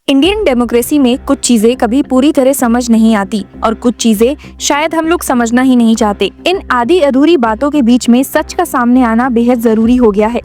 Indian democracy में कुछ चीजें कभी पूरी तरह समझ नहीं आती और कुछ चीजें शायद हम लोग समझना ही नहीं चाहते। इन आधी अधूरी बातों के बीच में सच का सामने आना बेहद जरूरी हो गया है,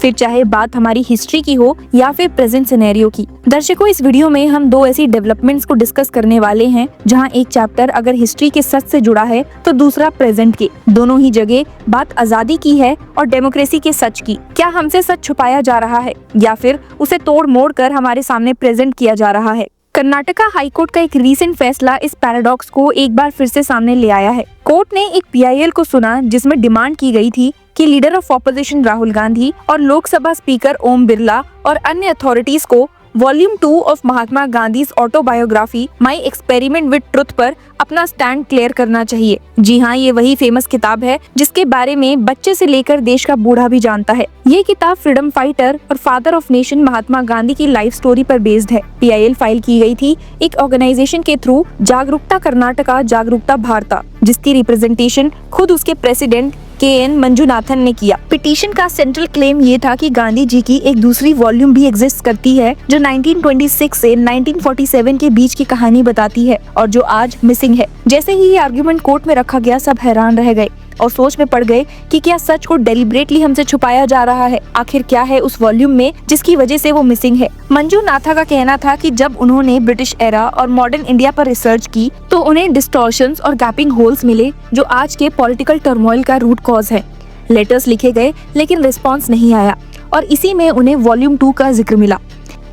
फिर चाहे बात हमारी हिस्ट्री की हो या फिर प्रेजेंट सिनेरियो की। दर्शकों, इस वीडियो में हम दो ऐसी डेवलपमेंट्स को डिस्कस करने वाले हैं जहां एक चैप्टर अगर हिस्ट्री के सच से जुड़ा है तो दूसरा प्रेजेंट के। दोनों ही जगह बात आजादी की है और डेमोक्रेसी के सच की। क्या हमसे सच छुपाया जा रहा है या फिर उसे तोड़ मोड़ कर हमारे सामने प्रेजेंट किया जा रहा है? कर्नाटका हाईकोर्ट का एक रीसेंट फैसला इस पैराडॉक्स को एक बार फिर से सामने ले आया है। कोर्ट ने एक PIL को सुना जिसमें डिमांड की गई थी कि leader of opposition Rahul Gandhi और लोकसभा स्पीकर ओम बिरला और अन्य अथॉरिटीज को volume 2 of Mahatma Gandhi autobiography my experiment with truth पर अपना स्टैंड क्लियर करना चाहिए। जी हाँ, ये वही फेमस किताब है जिसके बारे में बच्चे से लेकर देश का बूढ़ा भी जानता है। ये किताब फ्रीडम फाइटर और father of nation Mahatma Gandhi की लाइफ स्टोरी पर बेस्ड है। PIL फाइल की गई थी एक ऑर्गेनाइजेशन के थ्रू, जागरूकता कर्नाटका जागरूकता भारता, जिसकी रिप्रेजेंटेशन खुद उसके प्रेसिडेंट KN मंजुनाथन ने किया। पिटीशन का सेंट्रल क्लेम ये था कि गांधी जी की एक दूसरी वॉल्यूम भी एग्जिस्ट करती है जो 1926 से 1947 के बीच की कहानी बताती है और जो आज मिसिंग है। जैसे ही ये आर्गुमेंट कोर्ट में रखा गया, सब हैरान रह गए और सोच में पड़ गए कि क्या सच को डेलिब्रेटली हमसे छुपाया जा रहा है। आखिर क्या है उस वॉल्यूम में जिसकी वजह से वो मिसिंग है? मंजुनाथा का कहना था कि जब उन्होंने ब्रिटिश एरा और मॉडर्न इंडिया पर रिसर्च की तो उन्हें डिस्टॉर्शंस और गैपिंग होल्स मिले जो आज के पॉलिटिकल टर्मोइल का रूट कॉज है। लेटर्स लिखे गए लेकिन रिस्पॉन्स नहीं आया और इसी में उन्हें वॉल्यूम 2 का जिक्र मिला,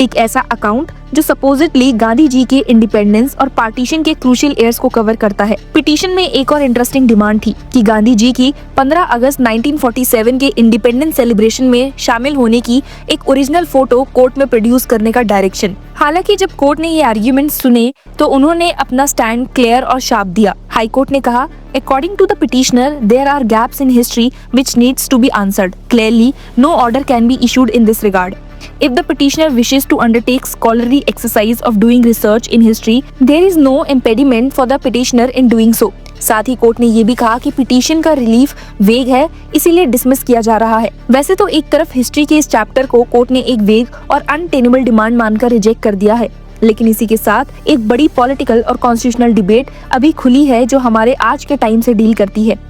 एक ऐसा अकाउंट जो सपोजिटली गांधी जी के इंडिपेंडेंस और पार्टीशन के क्रूशियल ईयर्स को कवर करता है। पिटीशन में एक और इंटरेस्टिंग डिमांड थी कि गांधी जी की 15 अगस्त 1947 के इंडिपेंडेंस सेलिब्रेशन में शामिल होने की एक ओरिजिनल फोटो कोर्ट में प्रोड्यूस करने का डायरेक्शन। हालांकि जब कोर्ट ने ये आर्ग्यूमेंट सुने तो उन्होंने अपना स्टैंड क्लियर और शार्प दिया। हाई कोर्ट ने कहा, According to the petitioner, there are gaps in history which needs to be answered. Clearly, no order can be issued in this regard. If the petitioner wishes to undertake scholarly exercise of doing research in history, there is no impediment for the petitioner in doing so. साथ ही court ने ये भी कहा कि petition का relief वेग है, इसीलिए डिसमिस किया जा रहा है। वैसे तो एक तरफ हिस्ट्री के इस चैप्टर को कोर्ट ने एक वेग और अनटेनेबल डिमांड मानकर रिजेक्ट कर दिया है, लेकिन इसी के साथ एक बड़ी पॉलिटिकल और कॉन्स्टिट्यूशनल डिबेट अभी खुली है जो हमारे आज के टाइम से डील करती है।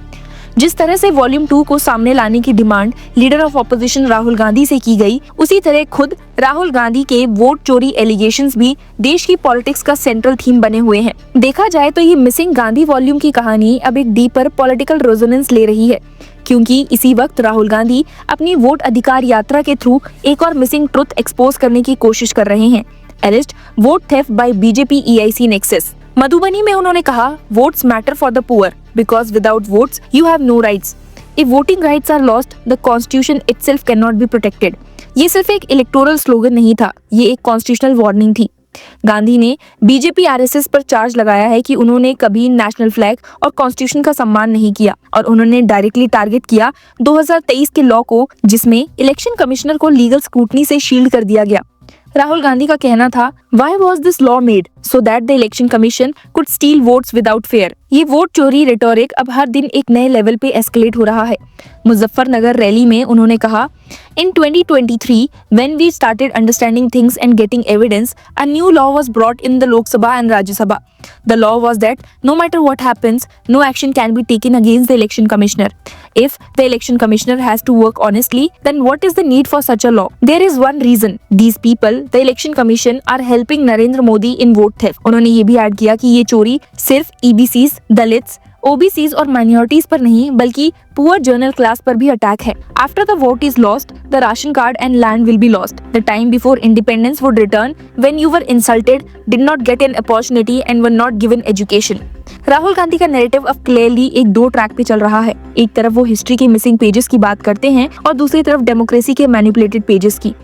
जिस तरह से वॉल्यूम 2 को सामने लाने की demand leader of opposition Rahul Gandhi से की गई, उसी तरह खुद राहुल गांधी के वोट चोरी एलिगेशंस भी देश की पॉलिटिक्स का सेंट्रल थीम बने हुए हैं। देखा जाए तो ये मिसिंग गांधी वॉल्यूम की कहानी अब एक डीपर पॉलिटिकल रेजोनेंस ले रही है, क्योंकि इसी वक्त राहुल गांधी अपनी वोट अधिकार यात्रा के थ्रू एक और मिसिंग ट्रुथ एक्सपोज करने की कोशिश कर रहे हैं। Arrest vote theft by BJP EIC nexus. Madhubani में उन्होंने कहा, votes matter for the poor because without votes you have no rights. If voting rights are lost, the constitution itself can not be protected. ये सिर्फ एक electoral slogan नहीं था, ये एक कॉन्स्टिट्यूशनल वार्निंग थी। गांधी ने BJP RSS पर चार्ज लगाया है कि उन्होंने कभी नेशनल फ्लैग और कॉन्स्टिट्यूशन का सम्मान नहीं किया और उन्होंने डायरेक्टली टारगेट किया 2023 के लॉ को, जिसमें इलेक्शन कमिश्नर को लीगल स्क्रूटनी से शील्ड कर दिया गया। राहुल गांधी का कहना था, Why was this law made? So that the election commission could steal votes without fear. ये वोट चोरी रेटोरिक अब हर दिन एक नए लेवल पे एस्केलेट हो रहा है। मुजफ्फरनगर रैली में उन्होंने कहा, In 2023, when we started understanding things and getting evidence, a new law was brought in the Lok Sabha and Rajya Sabha. The law was that no matter what happens, no action can be taken against the election commissioner. If the election commissioner has to work honestly, then what is the need for such a law? There is one reason. These people, the election commission, are helping Narendra Modi in vote theft. उन्होंने ये भी add किया कि ये चोरी सिर्फ EBCs, Dalits, OBCs और minorities पर नहीं बल्कि पुअर जर्नल क्लास पर भी अटैक है। After the vote is lost, the ration card and land will be lost. The time before independence would return when you were insulted, did not get an opportunity and were not given education. Rahul Gandhi का narrative अब clearly एक दो track पे चल रहा है। एक तरफ वो हिस्ट्री के मिसिंग पेजेस की बात करते हैं और दूसरी तरफ डेमोक्रेसी के मैनिपुलेटेड पेजेस की।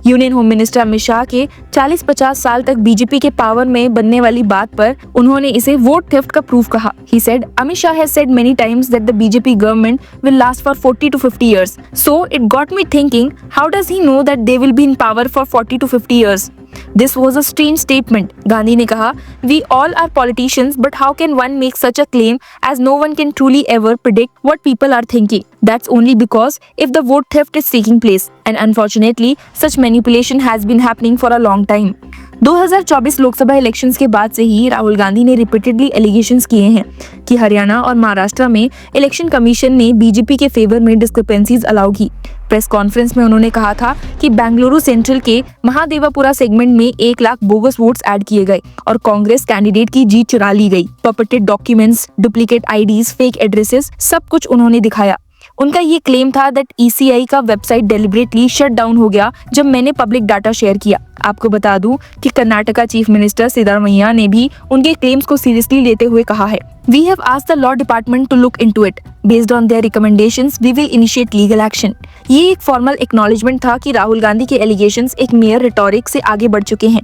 Union home minister Amit Shah के 40-50 साल तक BJP के पावर में बनने वाली बात पर उन्होंने इसे वोट थेफ्ट का प्रूफ कहा। He said, Amit Shah has said many times that the BJP government will last for 40 to 50 years. So it got me thinking, how does he know that they will be in power for 40 to 50 years? This was a strange statement. Gandhi ने कहा, We all are politicians, but how can one make such a claim as no one can truly ever predict what people are thinking? That's only because if the vote theft is taking place, and unfortunately, such manipulation has been happening for a long time. 2024 Lok Sabha elections के बाद से ही राहुल गांधी ने repeatedly allegations किए हैं कि हरियाणा और महाराष्ट्र में election commission ने बीजेपी के फेवर में डिस्क्रिपेंसीज अलाउ की। प्रेस कॉन्फ्रेंस में उन्होंने कहा था कि बेंगलुरु सेंट्रल के महादेवापुरा सेगमेंट में 1 लाख बोगस वोट्स ऐड किए गए और कांग्रेस कैंडिडेट की जीत चुरा ली गई। Puppeted documents, duplicate IDs, fake addresses, सब कुछ उन्होंने दिखाया। उनका ये क्लेम था दैट ईसीआई का वेबसाइट डेलिबरेटली शट डाउन हो गया जब मैंने पब्लिक डाटा शेयर किया। आपको बता दूं कि कर्नाटका चीफ मिनिस्टर सिद्धरामैया ने भी उनके क्लेम्स को सीरियसली लेते हुए कहा है, we have asked the law department to look into it. Based on their recommendations we will initiate legal action. ये एक फॉर्मल एक्नॉलेजमेंट था कि राहुल गांधी के एलिगेशंस एक मेयर रिटोरिक से आगे बढ़ चुके हैं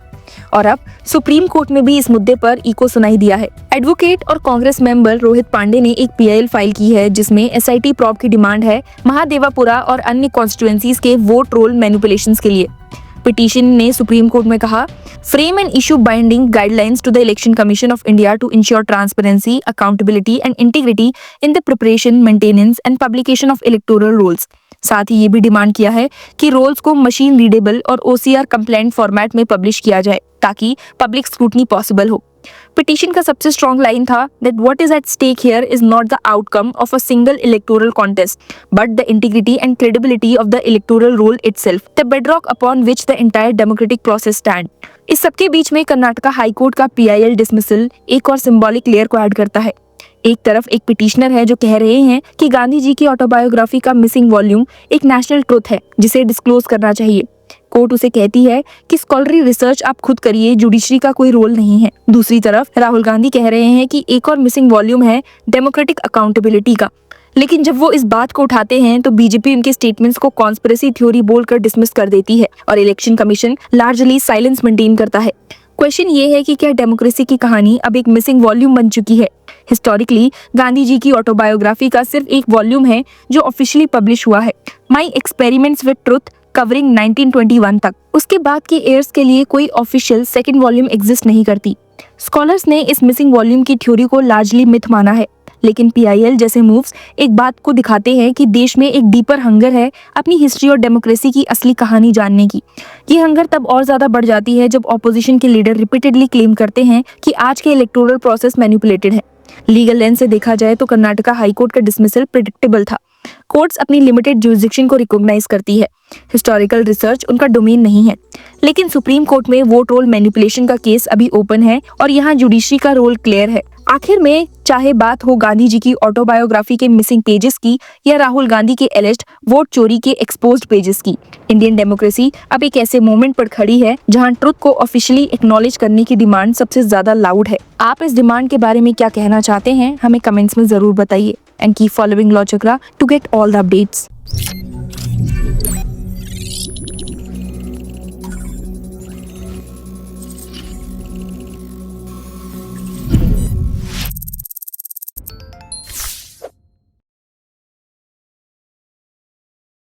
और अब सुप्रीम कोर्ट में भी इस मुद्दे पर इको सुनाई दिया है। एडवोकेट और कांग्रेस मेंबर रोहित पांडे ने एक पीआईएल फाइल की है जिसमें एसआईटी प्रॉब की डिमांड है महादेवापुरा और अन्य कॉन्स्टिट्यूएंसीज के वोट रोल मैनिपुलेशंस के लिए। पिटीशन ने सुप्रीम कोर्ट में कहा, frame and issue binding guidelines to the Election Commission of India to ensure transparency, accountability and integrity in the preparation, maintenance and publication of electoral rolls. साथ ही ये भी demand किया है कि रोल्स को मशीन रीडेबल और ओसीआर कंप्लायंट फॉर्मेट में पब्लिश किया जाए ताकि पब्लिक स्क्रूटनी पॉसिबल हो। पिटीशन का सबसे स्ट्रॉन्ग लाइन था that what is at stake here is not the outcome of a single electoral contest but the integrity and credibility of the electoral roll itself, the bedrock upon which the entire democratic process stand. इस सबके बीच में Karnataka High Court का PIL dismissal एक और symbolic layer को add करता है। एक तरफ एक पिटिशनर है जो कह रहे हैं कि गांधी जी की ऑटोबायोग्राफी का मिसिंग वॉल्यूम एक नेशनल ट्रुथ है जिसे डिस्क्लोज करना चाहिए। कोर्ट उसे कहती है कि स्कॉलरी रिसर्च आप खुद करिए, जुडिशरी का कोई रोल नहीं है। दूसरी तरफ राहुल गांधी कह रहे हैं कि एक और मिसिंग वॉल्यूम है डेमोक्रेटिक अकाउंटेबिलिटी का। लेकिन जब वो इस बात को उठाते हैं तो बीजेपी उनके स्टेटमेंट्स को कॉन्स्पिरेसी थ्योरी बोलकर डिसमिस कर देती है और election commission largely silence maintain करता है। क्वेश्चन ये है कि क्या डेमोक्रेसी की कहानी अब एक मिसिंग वॉल्यूम बन चुकी है? हिस्टोरिकली गांधी जी की ऑटोबायोग्राफी का सिर्फ एक वॉल्यूम है जो ऑफिशियली पब्लिश हुआ है, my experiments with truth covering 1921 तक। उसके बाद के एयर्स के लिए कोई ऑफिशियल सेकंड वॉल्यूम एग्जिस्ट नहीं करती। स्कॉलर्स ने इस मिसिंग वॉल्यूम की थ्योरी को लार्जली मिथ माना है, लेकिन पीआईएल जैसे मूव्स एक बात को दिखाते हैं कि देश में एक डीपर हंगर है अपनी हिस्ट्री और डेमोक्रेसी की असली कहानी जानने की। ये हंगर तब और ज्यादा बढ़ जाती है जब ऑपोजिशन के लीडर रिपीटेडली क्लेम करते हैं कि आज के इलेक्टोरल प्रोसेस मैनिपुलेटेड है। लीगल लेंस से देखा जाए तो कर्नाटका हाईकोर्ट का डिसमिसल प्रेडिक्टेबल था। कोर्ट्स अपनी लिमिटेड जुरिसडिक्शन को रिकॉग्नाइज करती है, हिस्टोरिकल रिसर्च उनका डोमेन नहीं है। लेकिन सुप्रीम कोर्ट में वोट रोल मैनिपुलेशन का केस अभी ओपन है और यहाँ जुडिशरी का रोल क्लियर है। आखिर में चाहे बात हो गांधी जी की ऑटोबायोग्राफी के मिसिंग पेजेस की या राहुल गांधी के एलिस्ट वोट चोरी के एक्सपोज्ड पेजेस की, इंडियन डेमोक्रेसी अब एक ऐसे मोमेंट पर खड़ी है जहां ट्रुथ को ऑफिशियली एक्नॉलेज करने की डिमांड सबसे ज्यादा लाउड है। आप इस डिमांड के बारे में क्या कहना चाहते हैं हमें कमेंट्स में जरूर बताइए and keep following Law Chakra to get all the updates.